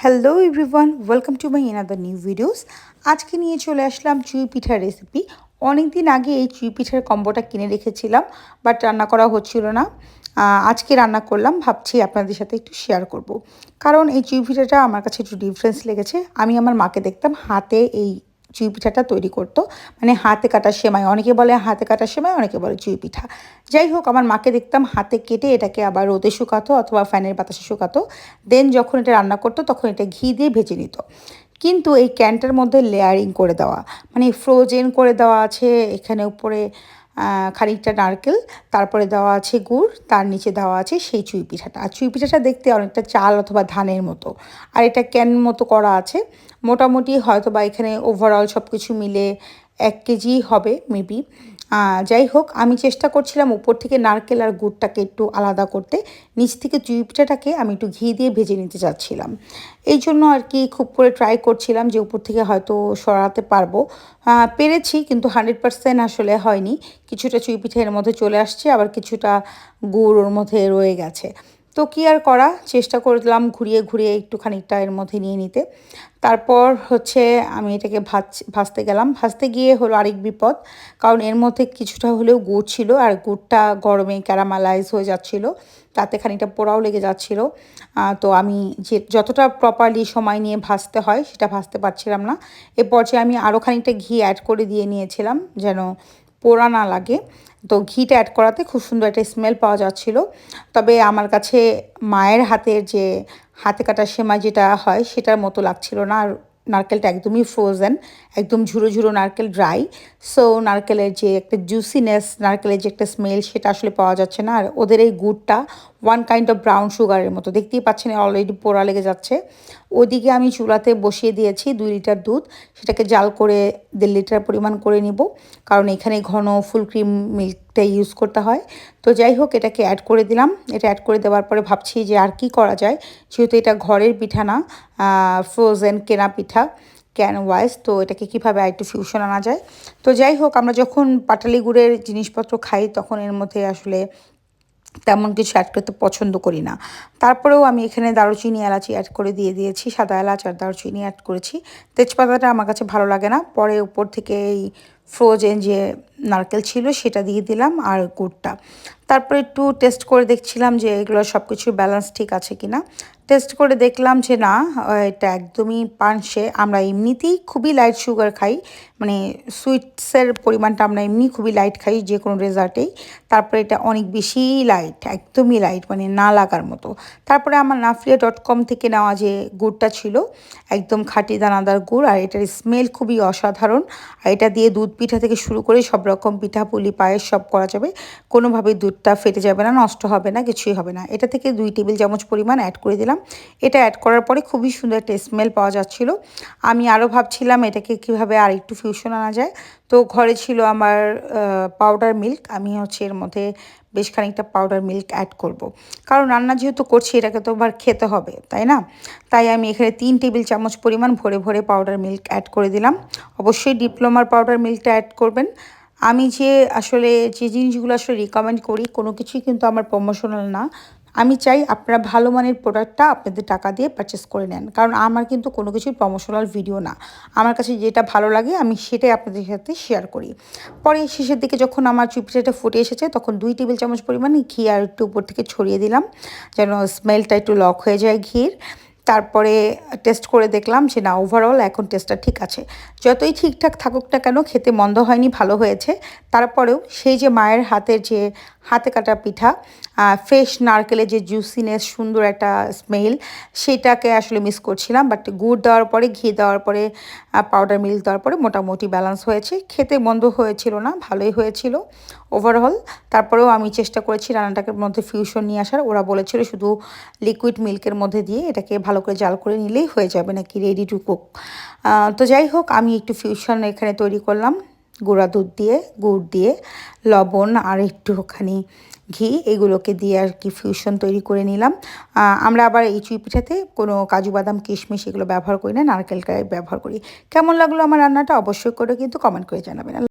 Hello everyone, welcome to my another new videos. আজকে নিয়ে চলে আসলাম চুই পিঠার রেসিপি। অনেক দিন আগে এই চুই পিঠার কম্বোটা কিনে রেখেছিলাম, বাট রান্না করা হচ্ছিল না। আজকে রান্না করলাম, ভাবছি আপনাদের সাথে একটু শেয়ার করব। কারণ এই চুই পিঠাটা আমার কাছে একটু ডিফারেন্স লেগেছে। আমি আমার মাকে দেখতাম হাতে এই চুই পিঠাটা তৈরি করতো, মানে হাতে কাটা সেমাই, অনেকে বলে হাতে কাটা সেমাই, অনেকে বলে চুই পিঠা। যাই হোক, আমার মাকে দেখতাম হাতে কেটে এটাকে আবার রোদে শুকাতো অথবা ফ্যানের বাতাসে শুকাতো। দেন যখন এটা রান্না করতো তখন এটা ঘি দিয়ে ভেজে নিত। কিন্তু এই ক্যানটার মধ্যে লেয়ারিং করে দেওয়া, মানে ফ্রোজেন করে দেওয়া আছে এখানে উপরে খানিকটা নারকেল, তারপরে দেওয়া আছে গুড়, তার নিচে দেওয়া আছে সেই চুই পিঠাটা। আর চুই পিঠাটা দেখতে অনেকটা চাল অথবা ধানের মতো, আর এটা ক্যান মতো করা আছে। মোটামুটি হয়তো বা এখানে ওভারঅল সব কিছু মিলে 1 কেজি হবে মেবি। যাই হোক, আমি চেষ্টা করছিলাম উপর থেকে নারকেল আর গুড়টাকে একটু আলাদা করতে, নিচ থেকে চুই পিঠাটাকে আমি একটু ঘি দিয়ে ভেজে নিতে চাচ্ছিলাম। এই জন্য আর কি খুব করে ট্রাই করছিলাম যে উপর থেকে হয়তো সরাতে পারবো। পেরেছি, কিন্তু 100% আসলে হয়নি। কিছুটা চুই পিঠা এর মধ্যে চলে আসছে, আবার কিছুটা গুড় ওর মধ্যে রয়ে গেছে। তো কী আর করা, চেষ্টা করলাম ঘুরিয়ে ঘুরিয়ে একটু খানিকটা এর মধ্যে নিয়ে নিতে। তারপর হচ্ছে আমি এটাকে ভাজতে গেলাম। ভাজতে গিয়ে হলো আরেক বিপদ, কারণ এর মধ্যে কিছুটা হলেও গুড় ছিল, আর গুড়টা গরমে ক্যারামালাইজ হয়ে যাচ্ছিল, তাতে খানিকটা পোড়াও লেগে যাচ্ছিল। তো আমি যে যতটা প্রপারলি সময় নিয়ে ভাজতে হয় সেটা ভাজতে পারছিলাম না। এ পর্যায়ে আমি আরও খানিকটা ঘি অ্যাড করে দিয়ে নিয়েছিলাম যেন পোড়া না লাগে। তো ঘিটা অ্যাড করাতে খুব সুন্দর একটা স্মেল পাওয়া যাচ্ছিল। তবে আমার কাছে মায়ের হাতের যে হাতে কাটা সেমাই যেটা হয় সেটার মতো লাগছিল না। আর নারকেলটা একদমই ফ্রোজেন, একদম ঝুরো ঝুরো নারকেল, ড্রাই। সো নারকেলের যে একটা জুসিনেস, নারকেলের যে একটা স্মেল, সেটা আসলে পাওয়া যাচ্ছে না। আর ওদের এই গুড়টা ওয়ান কাইন্ড অফ ব্রাউন সুগারের মতো, দেখতেই পাচ্ছেন অলরেডি পোড়া লেগে যাচ্ছে। ওদিকে আমি চুলাতে বসিয়ে দিয়েছি 2 লিটার দুধ, সেটাকে জাল করে 1.5 লিটার পরিমাণ করে নিব, কারণ এখানে ঘন ফুল ক্রিম মিল্কটা ইউজ করতে হয়। তো যাই হোক, এটাকে অ্যাড করে দিলাম। এটা অ্যাড করে দেওয়ার পরে ভাবছি যে আর কি করা যায়, যেহেতু এটা ঘরের পিঠা না, ফ্রোজেন কেনা পিঠা ক্যান ওয়াইজ, তো এটাকে কীভাবে আর একটু ফিউশন আনা যায়। তো যাই হোক, আমরা যখন পাটালি গুড়ের জিনিসপত্র খাই তখন এর মধ্যে আসলে তেমন কিছু অ্যাড করতে পছন্দ করি না। তারপরেও আমি এখানে দারুচিনি, এলাচি অ্যাড করে দিয়েছি, সাদা এলাচ আর দারুচিনি অ্যাড করেছি। তেজপাতাটা আমার কাছে ভালো লাগে না। পরে উপর থেকে এই ফ্রোজেন যে নারকেল ছিল সেটা দিয়ে দিলাম, আর গুড়টা। তারপরে একটু টেস্ট করে দেখছিলাম যে এগুলো সব কিছু ব্যালেন্স ঠিক আছে কি না। টেস্ট করে দেখলাম যে না, এটা একদমই পানসে। আমরা এমনিতেই খুবই লাইট সুগার খাই, মানে সুইটসের পরিমাণটা আমরা এমনি খুবই লাইট খাই যে কোনো ডেজার্টেই। তারপরে এটা অনেক বেশি লাইট, একদমই লাইট, মানে না লাগার মতো। তারপরে আমার নাফলিয়া.com থেকে নেওয়া যে গুড়টা ছিল, একদম খাঁটি দানাদার গুড়, আর এটার স্মেল খুবই অসাধারণ। আর এটা দিয়ে দুধ পিঠা থেকে শুরু করে সব রকম পিঠা, পুলি, পায়েস সব করা যাবে। কোনোভাবেই দুধটা ফেটে যাবে না, নষ্ট হবে না, কিছুই হবে না। এটা থেকে 2 টেবিল চামচ পরিমাণ অ্যাড করে দিলাম। এটা অ্যাড করার পরে খুবই সুন্দর একটা স্মেল পাওয়া যাচ্ছিল। আমি আরও ভাবছিলাম এটাকে কীভাবে আর একটু ফিউশন আনা যায়। তো ঘরে ছিল আমার পাউডার মিল্ক, আমি হচ্ছে এর মধ্যে বেশ খানিকটা পাউডার মিল্ক অ্যাড করব। কারণ রান্না যেহেতু করছি এটাকে তো আবার খেতে হবে, তাই না? তাই আমি এখানে 3 টেবিল চামচ পরিমাণ ভরে ভরে পাউডার মিল্ক অ্যাড করে দিলাম। অবশ্যই ডিপ্লোমার পাউডার মিল্কটা অ্যাড করবেন। আমি যে আসলে যে জিনিসগুলো আসলে রিকমেন্ড করি, কোনো কিছুই কিন্তু আমার প্রমোশনাল না। আমি চাই আপনারা ভালো মানের প্রোডাক্টটা আপনাদের টাকা দিয়ে পারচেস করে নেন, কারণ আমার কিন্তু কোনো কিছুই প্রমোশনাল ভিডিও না। আমার কাছে যেটা ভালো লাগে আমি সেটাই আপনাদের সাথে শেয়ার করি। পরে শেষের দিকে যখন আমার চুই পিঠাটা ফুটে এসেছে তখন 2 টেবিল চামচ পরিমাণ ঘি আর একটু উপর থেকে ছড়িয়ে দিলাম, যেন স্মেলটা একটু লক হয়ে যায় ঘির। তারপরে টেস্ট করে দেখলাম যে না, ওভারঅল এখন টেস্টটা ঠিক আছে। যতই ঠিকঠাক থাকুক না কেন, খেতে মন্দ হয়নি, ভালো হয়েছে। তারপরেও সেই যে মায়ের হাতের যে হাতে কাটা পিঠা, ফ্রেশ নারকেলের যে জুসিনেস, সুন্দর একটা স্মেল, সেটাকে আসলে মিস করছিলাম। বাট গুড় দেওয়ার পরে, ঘি দেওয়ার পরে, পাউডার মিল্ক দেওয়ার পরে মোটামুটি ব্যালেন্স হয়েছে। খেতে মন্দ হয়েছিল না, ভালোই হয়েছিল ওভারঅল। তারপরেও আমি চেষ্টা করেছি রান্নাটাকে মধ্যে ফিউশন নিয়ে আসার। ওরা বলেছিল শুধু লিকুইড মিল্কের মধ্যে দিয়ে এটাকে ভালো করে জাল করে নিলেই হয়ে যাবে নাকি, রেডি টু কুক। তো যাই হোক, আমি একটু ফিউশন এখানে তৈরি করলাম গুঁড়া দুধ দিয়ে, গুড় দিয়ে, লবণ আর একটুখানি ঘি, এগুলোকে দিয়ে আর কি ফিউশন তৈরি করে নিলাম। আমরা আবার এই চুই পিঠাতে কোনো কাজু বাদাম, কিশমিশ এগুলো ব্যবহার করি না, নারকেলটাই ব্যবহার করি। কেমন লাগলো আমার রান্নাটা অবশ্যই করে কিন্তু কমেন্ট করে জানাবেন।